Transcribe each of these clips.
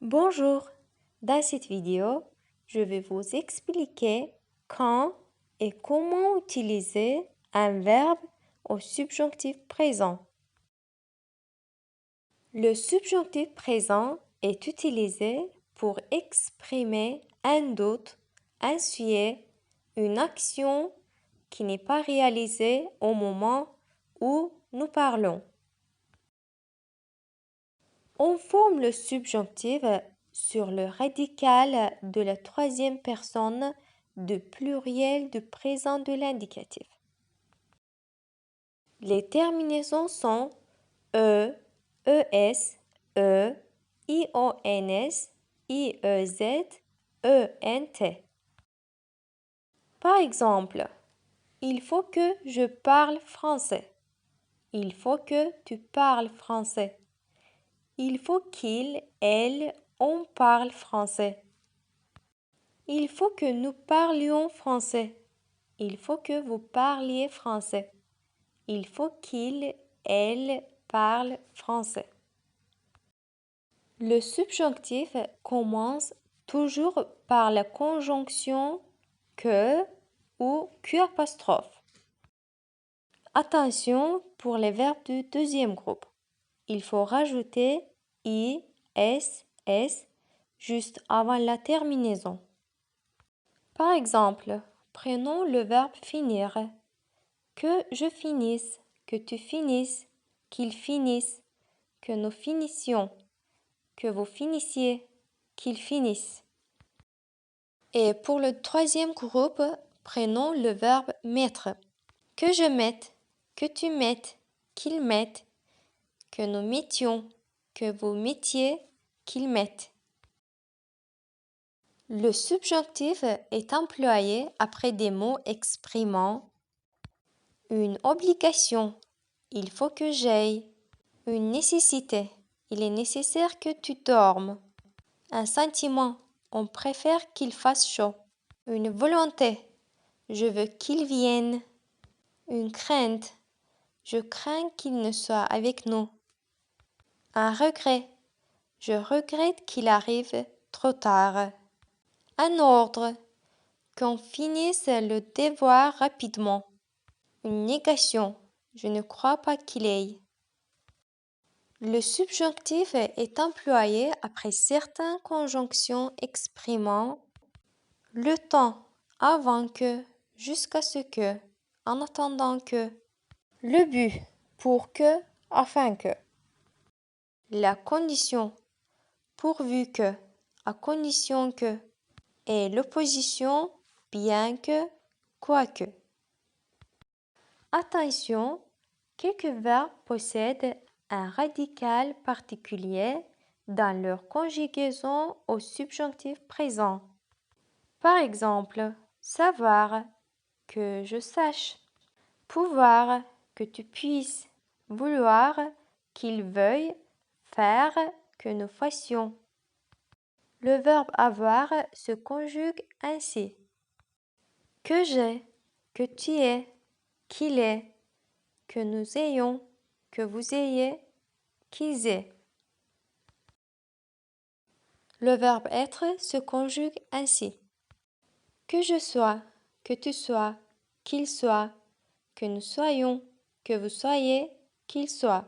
Bonjour, dans cette vidéo, je vais vous expliquer quand et comment utiliser un verbe au subjonctif présent. Le subjonctif présent est utilisé pour exprimer un doute, un souhait, une action qui n'est pas réalisée au moment où nous parlons. On forme le subjonctif sur le radical de la troisième personne du pluriel du présent de l'indicatif. Les terminaisons sont e, es, ions, iez, ent. Par exemple, il faut que je parle français. Il faut que tu parles français. Il faut qu'il, elle, on parle français. Il faut que nous parlions français. Il faut que vous parliez français. Il faut qu'il, elle parle français. Le subjonctif commence toujours par la conjonction que ou q'. Attention pour les verbes du deuxième groupe. Il faut rajouter i, s juste avant la terminaison. Par exemple, prenons le verbe finir. Que je finisse, que tu finisses, qu'il finisse, que nous finissions, que vous finissiez, qu'ils finissent. Et pour le troisième groupe, prenons le verbe mettre. Que je mette, que tu mettes, qu'il mette, que nous mettions, que vous mettiez, qu'ils mettent. Le subjonctif est employé après des mots exprimant une obligation, il faut que j'aille, une nécessité, il est nécessaire que tu dormes, un sentiment, on préfère qu'il fasse chaud, une volonté, je veux qu'il vienne, une crainte, je crains qu'il ne soit avec nous, un regret, je regrette qu'il arrive trop tard. Un ordre, qu'on finisse le devoir rapidement. Une négation, je ne crois pas qu'il aille. Le subjonctif est employé après certaines conjonctions exprimant le temps, avant que, jusqu'à ce que, en attendant que, le but, pour que, afin que, la condition, pourvu que, à condition que, et l'opposition, bien que, quoique. Attention, quelques verbes possèdent un radical particulier dans leur conjugaison au subjonctif présent. Par exemple, savoir, que je sache, pouvoir, que tu puisses, vouloir, qu'il veuille, faire, que nous fassions. Le verbe avoir se conjugue ainsi. Que j'ai, que tu aies, qu'il est, que nous ayons, que vous ayez, qu'ils aient. Le verbe être se conjugue ainsi. Que je sois, que tu sois, qu'il soit, que nous soyons, que vous soyez, qu'il soit.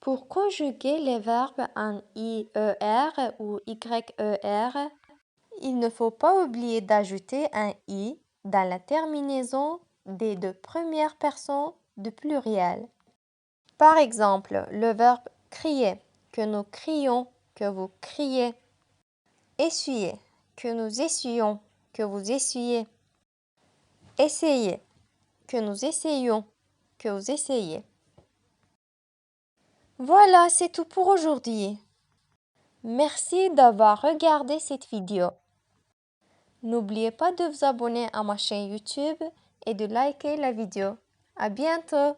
Pour conjuguer les verbes en IER ou YER, il ne faut pas oublier d'ajouter un I dans la terminaison des deux premières personnes du pluriel. Par exemple, le verbe crier, que nous crions, que vous criez. Essuyer, que nous essuyons, que vous essuyez. Essayer, que nous essayons, que vous essayez. Voilà, c'est tout pour aujourd'hui. Merci d'avoir regardé cette vidéo. N'oubliez pas de vous abonner à ma chaîne YouTube et de liker la vidéo. À bientôt!